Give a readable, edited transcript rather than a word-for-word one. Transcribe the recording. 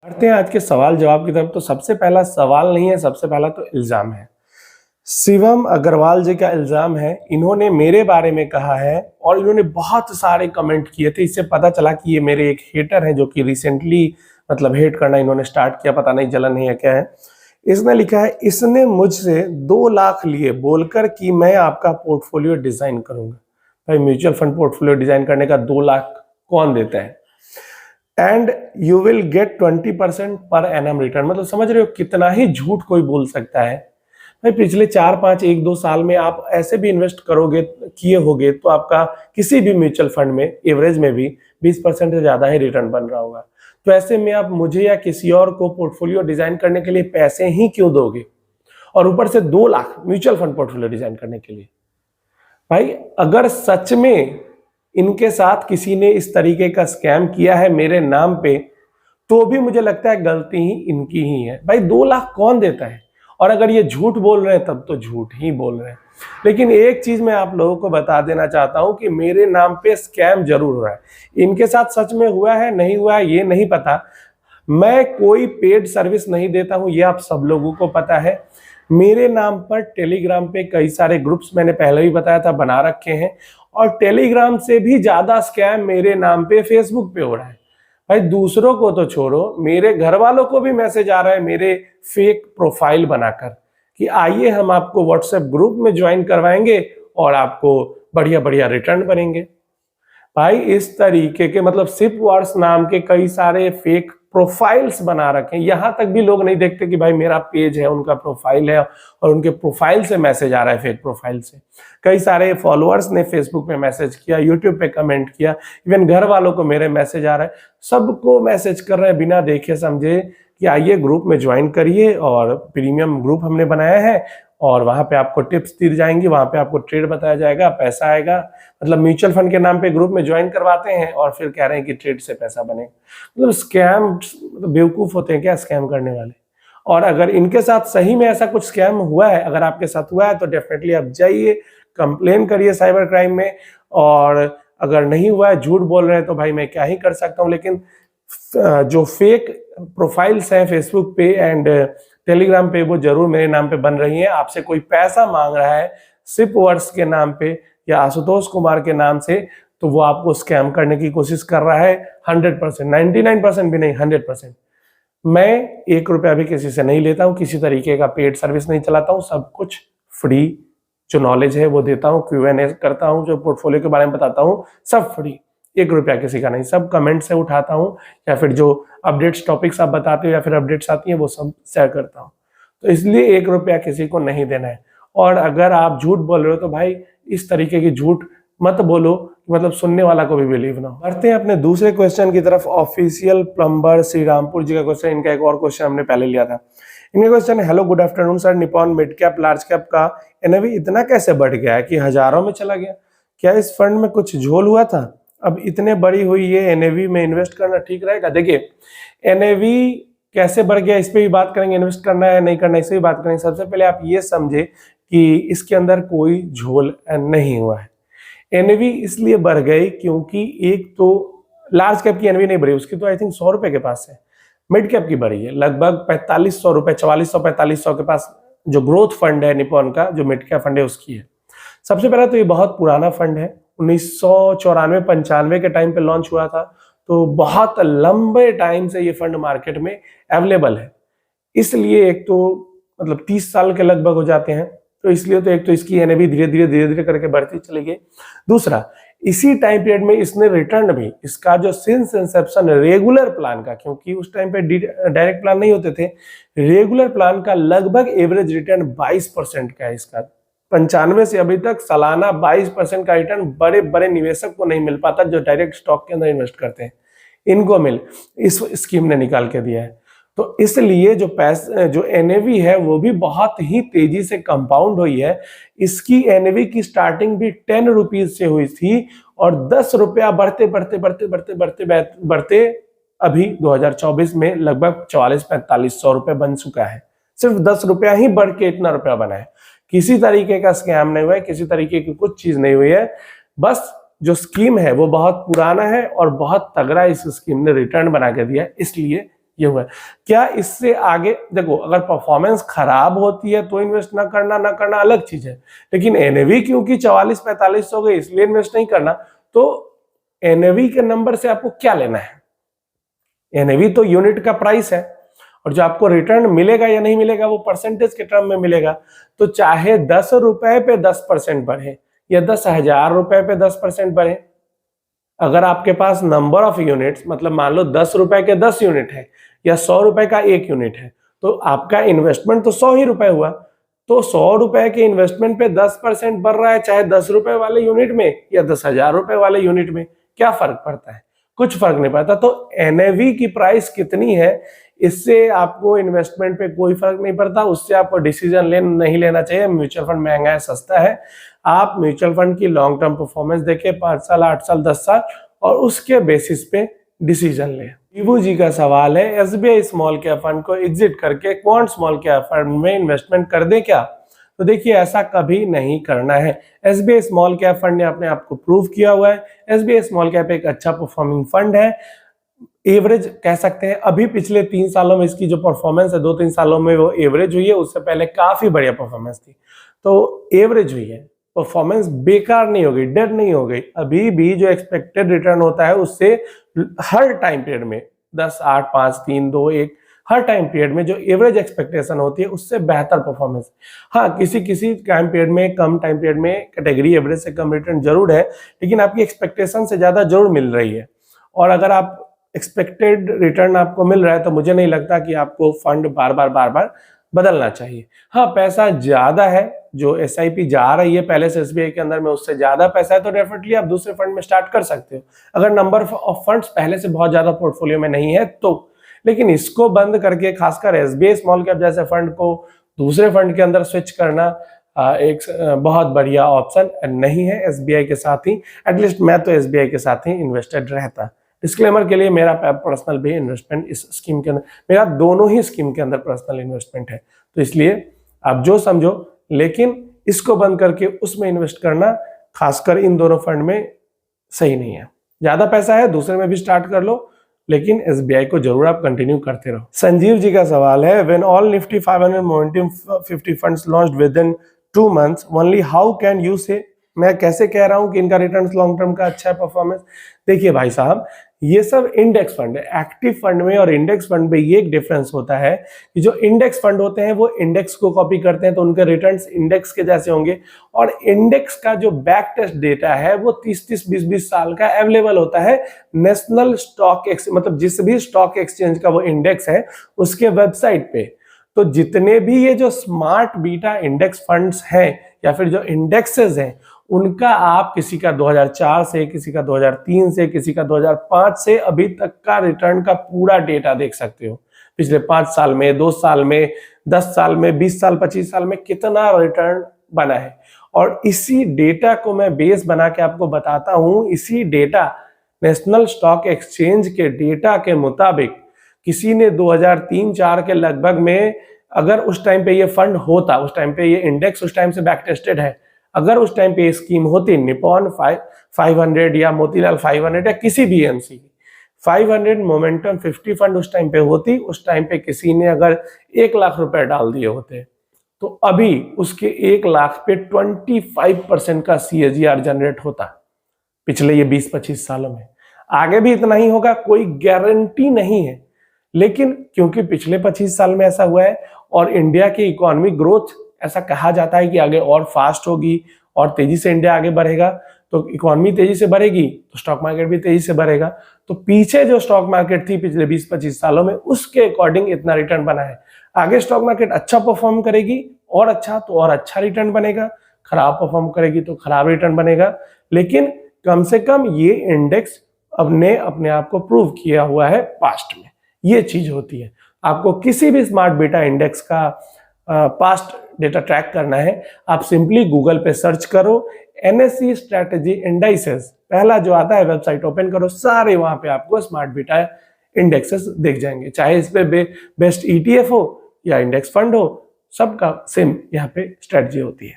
बढ़ते हैं आज के सवाल जवाब की तरफ। तो सबसे पहला सवाल नहीं है, सबसे पहला तो इल्जाम है। शिवम अग्रवाल जी का इल्जाम है, इन्होंने मेरे बारे में कहा है और इन्होंने बहुत सारे कमेंट किए थे। इससे पता चला कि ये मेरे एक हेटर हैं जो कि रिसेंटली मतलब हेट करना इन्होंने स्टार्ट किया, पता नहीं जलन है या क्या है। इसने लिखा है, इसने मुझसे 2 लाख लिए बोलकर कि मैं आपका पोर्टफोलियो डिजाइन करूंगा। भाई म्यूचुअल फंड पोर्टफोलियो डिजाइन करने का 2 लाख कौन देता है? And you will get 20% per annum return. मतलब समझ रहे हो कितना ही झूठ कोई बोल सकता है। भाई पिछले 4-5 1-2 साल में आप ऐसे भी इन्वेस्ट करोगे किए होगे तो आपका किसी भी म्यूचुअल फंड में एवरेज में भी 20% से ज्यादा ही रिटर्न बन रहा होगा। तो ऐसे में आप मुझे या किसी और को पोर्टफोलियो डिजाइन करने के लिए पैसे ही क्यों दोगे, और ऊपर से 2 lakh mutual fund portfolio design करने के लिए? भाई अगर सच में इनके साथ किसी ने इस तरीके का स्कैम किया है मेरे नाम पे, तो भी मुझे लगता है गलती ही इनकी ही है। भाई 2 लाख कौन देता है? और अगर ये झूठ बोल रहे हैं तब तो झूठ ही बोल रहे हैं। लेकिन एक चीज मैं आप लोगों को बता देना चाहता हूं कि मेरे नाम पे स्कैम जरूर हो रहा है। इनके साथ सच में हुआ है नहीं हुआ है ये नहीं पता। मैं कोई पेड सर्विस नहीं देता हूं, ये आप सब लोगों को पता है। मेरे नाम पर टेलीग्राम पे कई सारे ग्रुप्स मैंने पहले भी बताया था बना रखे हैं, और टेलीग्राम से भी ज्यादा स्कैम मेरे नाम पे फेसबुक पे हो रहा है। भाई दूसरों को तो छोड़ो, मेरे घर वालों को भी मैसेज आ रहा है मेरे फेक प्रोफाइल बनाकर कि आइए हम आपको व्हाट्सएप ग्रुप में ज्वाइन करवाएंगे और आपको बढ़िया बढ़िया रिटर्न बनेंगे। भाई इस तरीके के मतलब सिप वार्स नाम के कई सारे फेक प्रोफाइल्स बना रखे हैं। यहां तक भी लोग नहीं देखते कि भाई मेरा पेज है, उनका प्रोफाइल है और उनके प्रोफाइल से मैसेज आ रहा है फेक प्रोफाइल से। कई सारे फॉलोअर्स ने फेसबुक पे मैसेज किया, यूट्यूब पे कमेंट किया, इवन घर वालों को मेरे मैसेज आ रहा है। सबको मैसेज कर रहे हैं बिना देखे समझे कि आइए ग्रुप में ज्वाइन करिए, और प्रीमियम ग्रुप हमने बनाया है और वहां पे आपको टिप्स दी जाएंगी, वहां पे आपको ट्रेड बताया जाएगा, पैसा आएगा। मतलब म्यूचुअल फंड के नाम पे ग्रुप में ज्वाइन करवाते हैं और फिर कह रहे हैं कि ट्रेड से पैसा बने। मतलब स्कैम, मतलब बेवकूफ होते हैं क्या स्कैम करने वाले। और अगर इनके साथ सही में ऐसा कुछ स्कैम हुआ है, अगर आपके साथ हुआ है तो डेफिनेटली आप जाइए कंप्लेन करिए साइबर क्राइम में। और अगर नहीं हुआ है, झूठ बोल रहे हैं, तो भाई मैं क्या ही कर सकता हूँ। लेकिन जो फेक प्रोफाइल्स हैं फेसबुक पे एंड टेलीग्राम पे वो जरूर मेरे नाम पे बन रही हैं। आपसे कोई पैसा मांग रहा है सिप वर्ड्स के नाम पे या आशुतोष कुमार के नाम से, तो वो आपको स्कैम करने की कोशिश कर रहा है 100%, 99% भी नहीं, 100%। मैं 1 रुपया भी किसी से नहीं लेता हूँ, किसी तरीके का पेड सर्विस नहीं चलाता हूँ, सब कुछ फ्री। जो नॉलेज है वो देता हूँ, Q&A करता हूँ, जो पोर्टफोलियो के बारे में बताता हूँ सब फ्री, 1 रुपया किसी का नहीं। सब कमेंट से उठाता हूँ या फिर जो अपडेट्स टॉपिक्स आप बताते हो या फिर अपडेट्स आती हैं वो सब शेयर करता हूँ। तो इसलिए 1 रुपया किसी को नहीं देना है। और अगर आप झूठ बोल रहे हो तो भाई इस तरीके की झूठ मत बोलो, मतलब सुनने वाला को भी बिलीव ना हो। बढ़ते हैं अपने दूसरे क्वेश्चन की तरफ। ऑफिशियल प्लम्बर श्री रामपुर जी का क्वेश्चन, इनका एक और क्वेश्चन हमने पहले लिया था। इनका क्वेश्चन है, hello good afternoon sir, Nippon mid cap large cap का एनएवी इतना कैसे बढ़ गया है कि हजारों में चला गया? क्या इस फंड में कुछ झोल हुआ था? अब इतने बड़ी हुई ये एनएवी में इन्वेस्ट करना ठीक रहेगा? देखिए एनएवी कैसे बढ़ गया इस पे भी बात करेंगे, इन्वेस्ट करना है नहीं करना इस पे भी बात करेंगे। सबसे पहले आप ये समझे कि इसके अंदर कोई झोल नहीं हुआ है। एनएवी इसलिए बढ़ गई क्योंकि एक तो लार्ज कैप की एनएवी नहीं बढ़ी, उसकी तो आई थिंक 100 रुपए के पास है। मिड कैप की बढ़ी है लगभग 4500 रुपए, 4400-4500 के पास। जो ग्रोथ फंड है निपॉन का, जो मिड कैप फंड है उसकी है। सबसे पहले तो ये बहुत पुराना फंड है, 1994-95 के टाइम पे लॉन्च हुआ था, तो बहुत लंबे टाइम से ये फंड मार्केट में अवेलेबल है। इसलिए एक तो मतलब 30 साल के लगभग हो जाते हैं, तो इसलिए तो एक तो इसकी एनएवी धीरे धीरे करके बढ़ती चली गई। दूसरा, इसी टाइम पीरियड में इसने रिटर्न भी, इसका जो सिंस इंसेप्शन रेगुलर प्लान का, क्योंकि उस टाइम पे डायरेक्ट प्लान नहीं होते थे, रेगुलर प्लान का लगभग एवरेज रिटर्न 22% का है इसका। 95 से अभी तक सालाना 22% का रिटर्न बड़े बड़े निवेशक को नहीं मिल पाता जो डायरेक्ट स्टॉक के अंदर इन्वेस्ट करते हैं, इनको इस स्कीम ने निकाल के दिया है। तो इसलिए जो एनएवी है वो भी बहुत ही तेजी से कंपाउंड हुई है। इसकी एनएवी की स्टार्टिंग भी 10 रुपीज से हुई थी और 10 रुपया बढ़ते अभी 2024 में लगभग 4400-4500 रुपए बन चुका है। सिर्फ 10 रुपया ही बढ़ के इतना रुपया बना है। किसी तरीके का स्कैम नहीं हुआ है, किसी तरीके की कुछ चीज नहीं हुई है। बस जो स्कीम है वो बहुत पुराना है और बहुत तगड़ा इस स्कीम ने रिटर्न बना के दिया है, इसलिए ये हुआ है। क्या इससे आगे देखो, अगर परफॉर्मेंस खराब होती है तो इन्वेस्ट ना करना अलग चीज है, लेकिन एनएवी क्योंकि 44-45 हो गई इसलिए इन्वेस्ट नहीं करना, तो एनएवी के नंबर से आपको क्या लेना है? एनएवी तो यूनिट का प्राइस है, और जो आपको रिटर्न मिलेगा या नहीं मिलेगा वो परसेंटेज के टर्म में मिलेगा। तो चाहे 10 रुपए पे 10% बढ़े या 10,000 रुपए पे 10% बढ़े, अगर आपके पास नंबर ऑफ यूनिट्स, मतलब मान लो 10 रुपए के 10 यूनिट है या 100 रुपए का 1 यूनिट है, तो आपका इन्वेस्टमेंट तो 100 ही रुपए हुआ। तो 100 रुपए के इन्वेस्टमेंट पे 10% बढ़ रहा है, चाहे 10 रुपए वाले यूनिट में या 10,000 रुपए वाले यूनिट में, क्या फर्क पड़ता है? कुछ फर्क नहीं पड़ता। तो एनएवी की प्राइस कितनी है इससे आपको इन्वेस्टमेंट पे कोई फर्क नहीं पड़ता, उससे आपको डिसीजन नहीं लेना चाहिए। म्यूचुअल फंड महंगा है, सस्ता है। आप म्यूचुअल फंड की लॉन्ग टर्म परफॉर्मेंस देखें, 5 साल, 8 साल, 10 साल, और उसके बेसिस पे डिसीजन लें। ईबू जी का सवाल है, एसबीआई स्मॉल कैप फंड को एग्जिट करके क्वांट स्मॉल कैप फंड में इन्वेस्टमेंट कर दें क्या? तो देखिए, ऐसा कभी नहीं करना है। एसबीआई स्मॉल कैप फंड ने अपने आप को प्रूव किया हुआ है। एसबीआई स्मॉल कैप एक अच्छा परफॉर्मिंग फंड है, एवरेज कह सकते हैं। अभी पिछले 3 सालों में इसकी जो परफॉर्मेंस है, 2-3 सालों में वो एवरेज हुई है, उससे पहले काफी बढ़िया परफॉर्मेंस थी। तो एवरेज हुई है, परफॉर्मेंस बेकार नहीं हो गई, डेड नहीं हो गई। अभी भी जो एक्सपेक्टेड रिटर्न होता है उससे हर टाइम पीरियड में 10, 8, 5, 3, 2, 1 हर टाइम पीरियड में जो एवरेज एक्सपेक्टेशन होती है उससे बेहतर परफॉर्मेंस। हाँ, किसी टाइम पीरियड में, कम टाइम पीरियड में कैटेगरी एवरेज से कम रिटर्न जरूर है, लेकिन आपकी एक्सपेक्टेशन से ज्यादा जरूर मिल रही है। और अगर आप एक्सपेक्टेड रिटर्न आपको मिल रहा है तो मुझे नहीं लगता कि आपको फंड बार बार बदलना चाहिए। हाँ, पैसा ज्यादा है, जो एसआईपी जा रही है पहले से एसबीआई के अंदर में, उससे ज्यादा पैसा है, तो डेफिनेटली आप दूसरे फंड में स्टार्ट कर सकते हो, अगर नंबर ऑफ फंड्स पहले से बहुत ज्यादा पोर्टफोलियो में नहीं है तो। लेकिन इसको बंद करके, खासकर एसबीआई स्मॉल कैप जैसे फंड को दूसरे फंड के अंदर स्विच करना एक बहुत बढ़िया ऑप्शन नहीं है एसबीआई के साथ ही। एटलीस्ट मैं तो एसबीआई के साथ ही इन्वेस्टेड रहता। डिस्क्लेमर के लिए, मेरा पर्सनल भी इन्वेस्टमेंट इस स्कीम के अंदर, मेरा दोनों ही स्कीम के अंदर पर्सनल इन्वेस्टमेंट है, तो इसलिए आप जो समझो, लेकिन इसको बंद करके उसमें इन्वेस्ट करना, खासकर इन दोनों फंड में, सही नहीं है। ज्यादा पैसा है, दूसरे में भी स्टार्ट कर लो, लेकिन एसबीआई को जरूर आप कंटिन्यू करते रहो। संजीव जी का सवाल है, when all Nifty 500 momentum 50 funds launched with in 2 months only, how can you से, मैं कैसे कह रहा हूं कि इनका रिटर्न्स लॉन्ग टर्म का अच्छा है परफॉर्मेंस? देखिए भाई साहब, ये सब इंडेक्स फंड है। एक्टिव फंड में और इंडेक्स फंड में ये एक डिफरेंस होता है कि जो इंडेक्स फंड होते हैं वो इंडेक्स को कॉपी करते हैं, तो उनके रिटर्न्स इंडेक्स के जैसे होंगे। और इंडेक्स का जो बैक टेस्ट डेटा है वो 30-30, 20-20 साल का अवेलेबल होता है नेशनल स्टॉक एक्सचेंज, मतलब जिस भी स्टॉक एक्सचेंज का वो इंडेक्स है उसके वेबसाइट पे। तो जितने भी ये जो स्मार्ट बीटा इंडेक्स फंड्स हैं या फिर जो इंडेक्सेस हैं, उनका आप किसी का 2004 से, किसी का 2003 से, किसी का 2005 से अभी तक का रिटर्न का पूरा डेटा देख सकते हो। पिछले 5 साल में, 2 साल में, 10 साल में, 20 साल, 25 साल में कितना रिटर्न बना है। और इसी डेटा को मैं बेस बना के आपको बताता हूं। इसी डेटा, नेशनल स्टॉक एक्सचेंज के डेटा के मुताबिक, किसी ने 2003-4 के लगभग में, अगर उस टाइम पे ये फंड होता, उस टाइम पे ये इंडेक्स उस टाइम से बैक टेस्टेड है, अगर उस टाइम पे ये स्कीम होती, निपॉन 500 या मोतीलाल 500 या किसी भी एमसी 500 मोमेंटम 50 फंड उस टाइम पे होती, उस टाइम पे किसी ने अगर 1 लाख रुपए डाल दिए होते, तो अभी उसके 1 लाख पे 25% का CAGR जनरेट होता पिछले ये 20-25 सालों में। आगे भी इतना ही होगा, कोई गारंटी नहीं है, लेकिन क्योंकि पिछले 25 साल में ऐसा हुआ है और इंडिया की इकोनॉमिक ग्रोथ, ऐसा कहा जाता है कि आगे और फास्ट होगी और तेजी से इंडिया आगे बढ़ेगा, तो इकोनॉमी तेजी से बढ़ेगी तो स्टॉक मार्केट भी तेजी से बढ़ेगा। तो पीछे जो स्टॉक मार्केट थी पिछले 20-25 सालों में, उसके अकॉर्डिंग इतना रिटर्न बना है। आगे स्टॉक मार्केट अच्छा परफॉर्म करेगी और अच्छा, तो और अच्छा रिटर्न बनेगा, खराब परफॉर्म करेगी तो खराब रिटर्न बनेगा। लेकिन कम से कम ये इंडेक्स अपने आप को प्रूव किया हुआ है पास्ट में। ये चीज होती है। आपको किसी भी स्मार्ट बीटा इंडेक्स का पास्ट डेटा ट्रैक करना है, आप सिंपली गूगल पे सर्च करो, NSE स्ट्रेटेजी इंडाइसेस, पहला जो आता है वेबसाइट ओपन करो, सारे वहां पे आपको स्मार्ट बीटा इंडेक्सेस दिख जाएंगे। चाहे इस पे बेस्ट ETF हो या इंडेक्स फंड हो, सबका सेम यहाँ पे स्ट्रेटजी होती है।